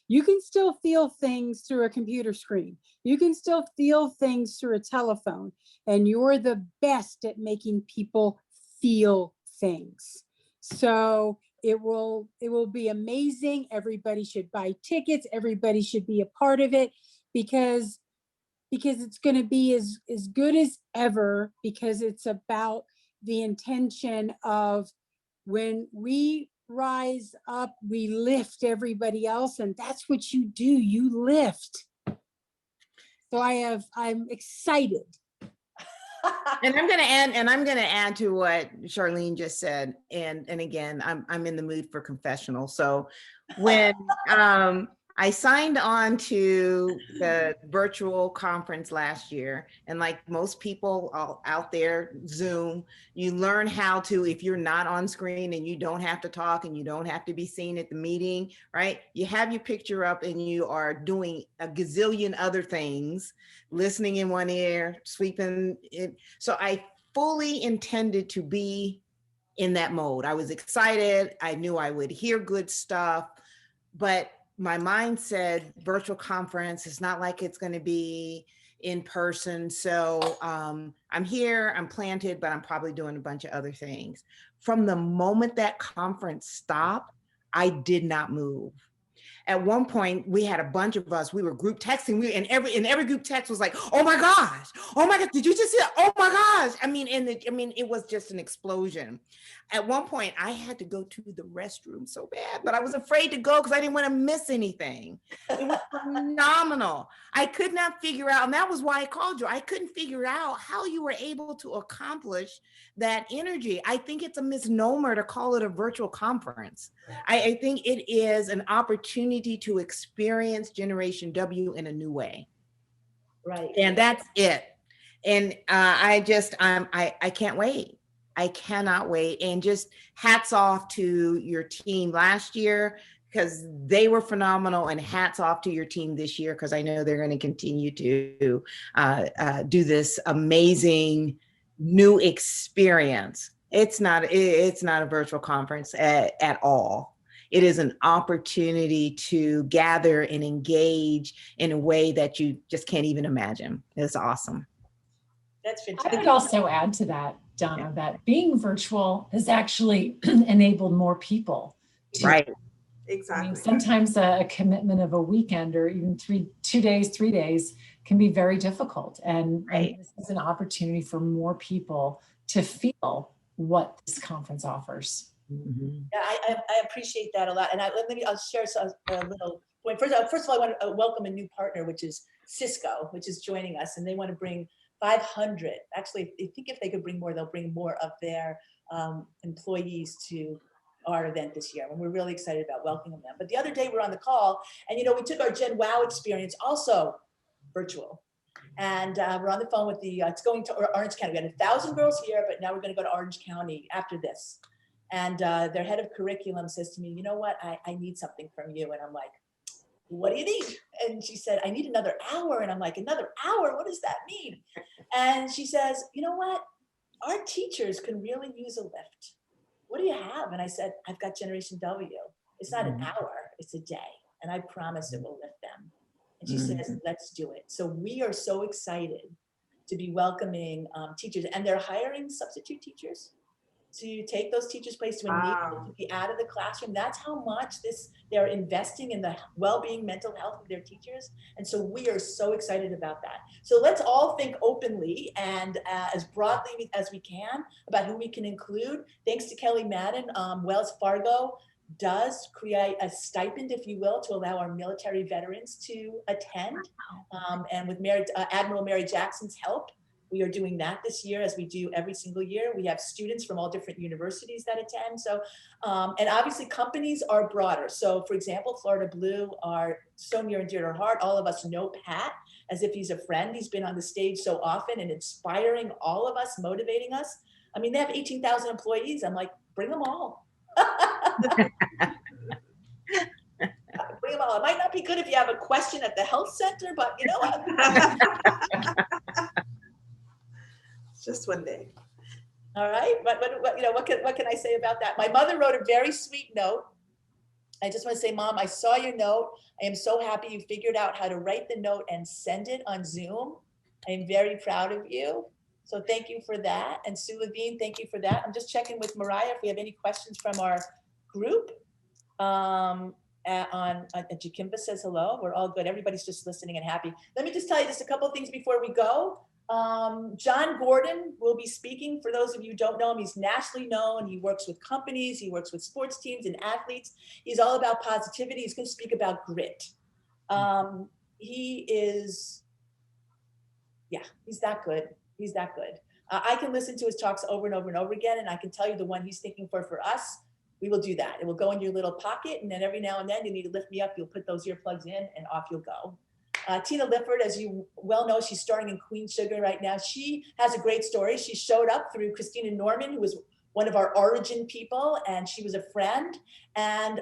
you can still feel things through a computer screen. You can still feel things through a telephone, and you're the best at making people feel things. So it will be amazing. Everybody should buy tickets. Everybody should be a part of it, because it's going to be as good as ever, because it's about the intention of, when we rise up, we lift everybody else, and that's what you do. You lift. So I'm excited. And I'm going to add to what Charlene just said. And again, I'm in the mood for confessional. So when I signed on to the virtual conference last year, and like most people out there, Zoom, you learn how to, if you're not on screen and you don't have to talk and you don't have to be seen at the meeting, right? You have your picture up and you are doing a gazillion other things, listening in one ear, sweeping it. So I fully intended to be in that mode. I was excited. I knew I would hear good stuff, but my mind said virtual conference. It's not like it's going to be in person. So I'm here, I'm planted, but I'm probably doing a bunch of other things. From the moment that conference stopped, I did not move. At one point, we had a bunch of us. We were group texting. And every group text was like, "Oh my gosh! Oh my God! Did you just see that? Oh my gosh!" It was just an explosion. At one point, I had to go to the restroom so bad, but I was afraid to go because I didn't want to miss anything. It was phenomenal. I could not figure out, and that was why I called you. I couldn't figure out how you were able to accomplish that energy. I think it's a misnomer to call it a virtual conference. I think it is an opportunity to experience Generation W in a new way. Right. And that's it. And I can't wait. I cannot wait. And just hats off to your team last year, because they were phenomenal, and hats off to your team this year, because I know they're going to continue to do this amazing new experience. It's not a virtual conference at all. It is an opportunity to gather and engage in a way that you just can't even imagine. It's awesome. That's I fantastic. would also add to that, Donna, that being virtual has actually enabled more people to. Right. Exactly. I mean, sometimes a commitment of a weekend or even 3 days can be very difficult. And this is an opportunity for more people to feel what this conference offers. Mm-hmm. Yeah, I appreciate that a lot. And I'll share a little point. First of all, I want to welcome a new partner, which is Cisco, which is joining us. And they want to bring 500. Actually, I think if they could bring more, they'll bring more of their employees to our event this year. And we're really excited about welcoming them. But the other day we were on the call, and we took our Gen Wow experience also virtual. And we're on the phone with it's going to Orange County. We had 1,000 girls here, but now we're going to go to Orange County after this. And their head of curriculum says to me, "You know what? I need something from you." And I'm like, "What do you need?" And she said, "I need another hour." And I'm like, "Another hour? What does that mean?" And she says, "You know what? Our teachers can really use a lift. What do you have?" And I said, "I've got Generation W. It's not an hour, it's a day. And I promise it will lift them." And she says, "Let's do it." So we are so excited to be welcoming teachers, and they're hiring substitute teachers to take those teachers' place, to enable them to be out of the classroom. That's how much they're investing in the well-being, mental health of their teachers. And so we are so excited about that. So let's all think openly and as broadly as we can about who we can include. Thanks to Kelly Madden, Wells Fargo does create a stipend, if you will, to allow our military veterans to attend. And with Admiral Mary Jackson's help, we are doing that this year, as we do every single year. We have students from all different universities that attend. So, and obviously companies are broader. So for example, Florida Blue are so near and dear to our heart. All of us know Pat as if he's a friend. He's been on the stage so often and inspiring all of us, motivating us. I mean, they have 18,000 employees. I'm like, bring them all. Bring them all. It might not be good if you have a question at the health center, but you know what? Just one day. All right, but what can I say about that? My mother wrote a very sweet note. I just want to say, Mom, I saw your note. I am so happy you figured out how to write the note and send it on Zoom. I am very proud of you. So thank you for that. And Sue Levine, thank you for that. I'm just checking with Mariah if we have any questions from our group. Jakimba says hello. We're all good. Everybody's just listening and happy. Let me just tell you just a couple of things before we go. John Gordon will be speaking. For those of you who don't know him, he's nationally known. He works with companies, he works with sports teams and athletes. He's all about positivity. He's going to speak about grit. He's that good. He's that good. I can listen to his talks over and over and over again, and I can tell you the one he's thinking for us, we will do that. It will go in your little pocket, and then every now and then you need to lift me up. You'll put those earplugs in, and off you'll go. Tina Lifford, as you well know, she's starring in Queen Sugar right now. She has a great story. She showed up through Christina Norman, who was one of our origin people, and she was a friend. And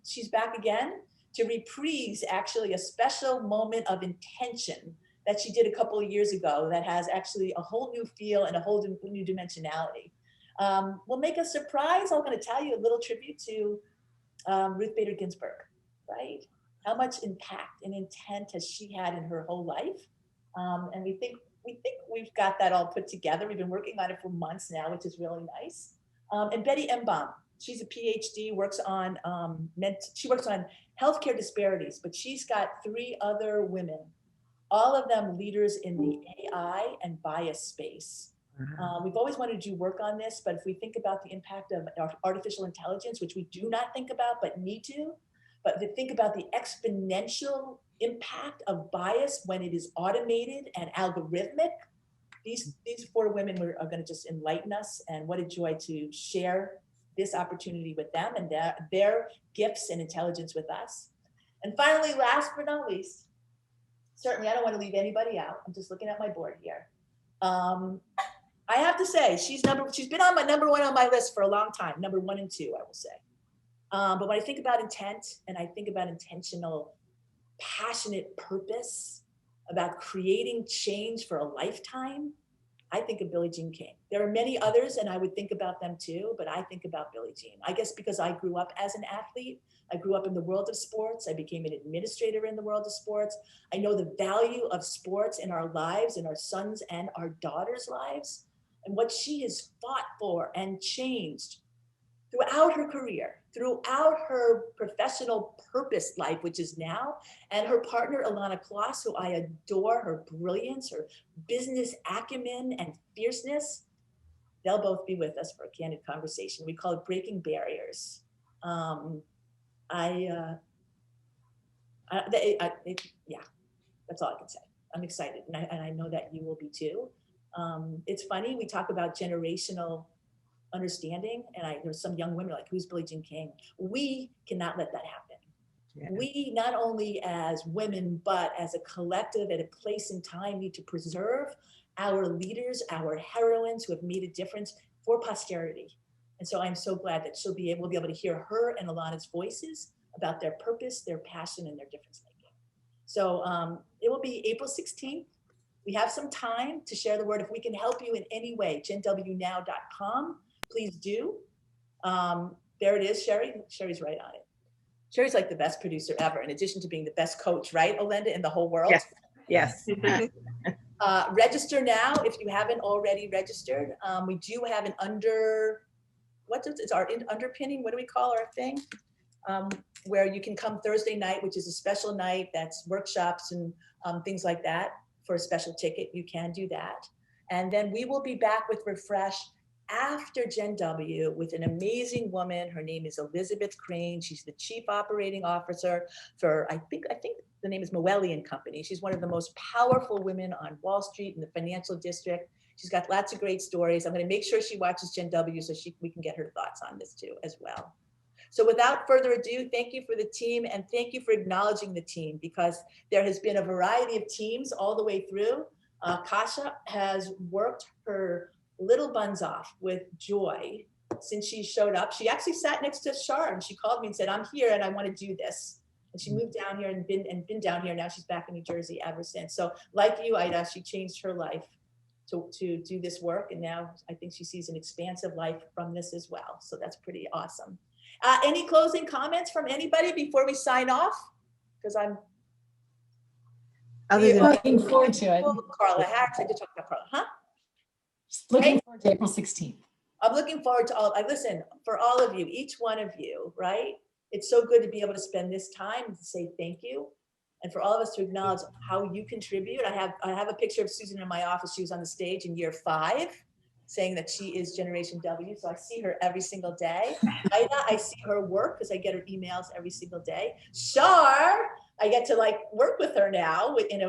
she's back again to reprise actually a special moment of intention that she did a couple of years ago that has actually a whole new feel and a whole new dimensionality. We'll make a surprise. I'm going to tell you a little tribute to Ruth Bader Ginsburg, right? How much impact and intent has she had in her whole life? And we think we've got that all put together. We've been working on it for months now, which is really nice. And Betty Embaum. She's a PhD, works on she works on healthcare disparities, but she's got 3 other women, all of them leaders in the AI and bias space. We've always wanted to do work on this, but if we think about the impact of artificial intelligence, which we do not think about but need to, but to think about the exponential impact of bias when it is automated and algorithmic, these 4 women are going to just enlighten us, and what a joy to share this opportunity with them and their gifts and intelligence with us. And finally, last but not least, certainly I don't want to leave anybody out. I'm just looking at my board here. I have to say, she's been on my number 1 on my list for a long time, number 1 and 2, I will say. But when I think about intent and I think about intentional, passionate purpose about creating change for a lifetime, I think of Billie Jean King. There are many others, and I would think about them too, but I think about Billie Jean. I guess because I grew up as an athlete, I grew up in the world of sports, I became an administrator in the world of sports. I know the value of sports in our lives, in our sons' and our daughters' lives, and what she has fought for and changed throughout her career, throughout her professional purpose life, which is now, and her partner, Ilana Kloss, who I adore, her brilliance, her business acumen and fierceness. They'll both be with us for a candid conversation. We call it Breaking Barriers. Yeah, that's all I can say. I'm excited, and I know that you will be too. It's funny, we talk about generational understanding, and there's some young women like, who's Billie Jean King? We cannot let that happen. Yeah. We, not only as women, but as a collective at a place in time, need to preserve our leaders, our heroines who have made a difference for posterity. And so I'm so glad that we'll be able to hear her and Ilana's voices about their purpose, their passion, and their difference making. So it will be April 16th. We have some time to share the word. If we can help you in any way, genwnow.com. Please do. There it is, Sherry. Sherry's right on it. Sherry's like the best producer ever, in addition to being the best coach, right, Olenda, in the whole world? Yes. Register now if you haven't already registered. We do have an underpinning, what do we call our thing? Where you can come Thursday night, which is a special night. That's workshops and things like that. For a special ticket, you can do that. And then we will be back with Refresh after Gen W with an amazing woman. Her name is Elizabeth Crane. She's the Chief Operating Officer for, I think the name is Moellian Company. She's one of the most powerful women on Wall Street in the financial district. She's got lots of great stories. I'm going to make sure she watches Gen W so we can get her thoughts on this too as well. So without further ado, thank you for the team, and thank you for acknowledging the team, because there has been a variety of teams all the way through. Kasha has worked her little buns off with joy since she showed up. She actually sat next to Shar, and she called me and said, I'm here and I want to do this. And she moved down here and been down here. Now she's back in New Jersey ever since. So like you, Aida, she changed her life to do this work. And now I think she sees an expansive life from this as well. So that's pretty awesome. Any closing comments from anybody before we sign off? Because I'm looking forward to it. Carla Harris, I did talk about Carla, huh? Just looking forward to April 16th. I'm looking forward to listen, for all of you, each one of you, right? It's so good to be able to spend this time and to say thank you. And for all of us to acknowledge how you contribute. I have a picture of Susan in my office. She was on the stage in year 5, saying that she is Generation W. So I see her every single day. Aida, I see her work because I get her emails every single day. Shar, I get to work with her now in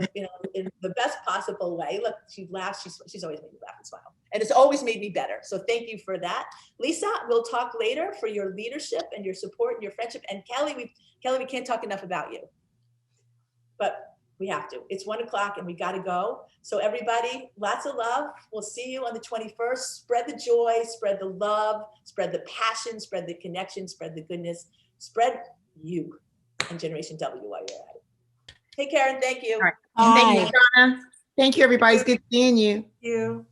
the best possible way. Look, she laughs. She's always made me laugh and smile. And it's always made me better. So thank you for that. Lisa, we'll talk later for your leadership and your support and your friendship. And Kelly, we can't talk enough about you. But we have to. It's 1 o'clock and we got to go. So everybody, lots of love. We'll see you on the 21st. Spread the joy, spread the love, spread the passion, spread the connection, spread the goodness, spread you and Generation W while you're at it. Take care and thank you. All right. Thank you, Donna. Thank you, everybody. It's good seeing you. Thank you.